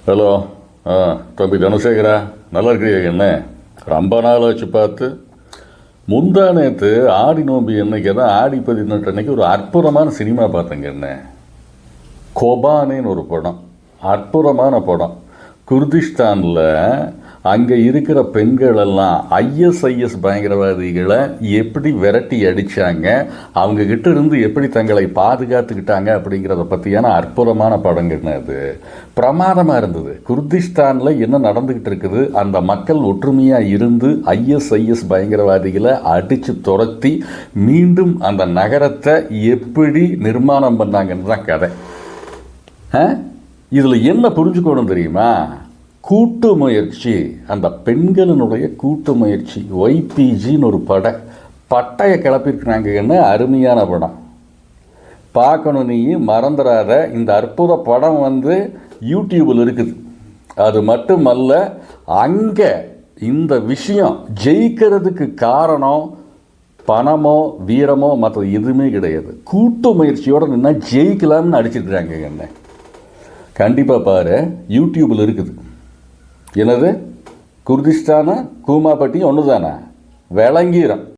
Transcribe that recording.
Hello. தம்பி தனசேகரா, நல்லா இருக்கிறியா? என்ன ரொம்ப நாள் வச்சு பார்த்து. முந்தா நேற்று ஆடி நோம்பி அன்னைக்கு தான், ஆடி 18 அன்னைக்கு ஒரு அற்புதமான சினிமா பார்த்தேங்க. என்ன கொபானேன்னு ஒரு படம், அற்புதமான படம். குர்திஸ்தானில் அங்கே இருக்கிற பெண்களெல்லாம் ஐஎஸ்ஐஎஸ் பயங்கரவாதிகளை எப்படி விரட்டி அடித்தாங்க, அவங்கக்கிட்ட இருந்து எப்படி தங்களை பாதுகாத்துக்கிட்டாங்க அப்படிங்கிறத பற்றியான அற்புதமான படங்கள்னு. அது பிரமாதமாக இருந்தது. குர்திஸ்தானில் என்ன நடந்துக்கிட்டு இருக்குது, அந்த மக்கள் ஒற்றுமையாக இருந்து ஐஎஸ்ஐஎஸ் பயங்கரவாதிகளை அடித்து துரத்தி மீண்டும் அந்த நகரத்தை எப்படி நிர்மாணம் பண்ணாங்கன்னு தான் கதை. இதில் என்ன புரிஞ்சுக்கணும் தெரியுமா? கூட்டு முயற்சி, அந்த பெண்களினுடைய கூட்டு முயற்சி. ஒய்பிஜின்னு ஒரு பட்டையை கிளப்பியிருக்கிறாங்கன்னு அருமையான படம். பார்க்கணும், நீ மறந்துடாத. இந்த அற்புத படம் யூடியூபில் இருக்குது. அது மட்டுமல்ல, அங்கே இந்த விஷயம் ஜெயிக்கிறதுக்கு காரணம் பணமோ வீரமோ மற்ற எதுவுமே கிடையாது. கூட்டு முயற்சியோடு நின்னா ஜெயிக்கலாம்னு அடிச்சிருக்கிறாங்க. என்ன கண்டிப்பாக பாரு, யூடியூபில் இருக்குது. என்னது குர்திஸ்தானா கூமாப்பட்டி ஒன்று தானே? விளங்கிடும்.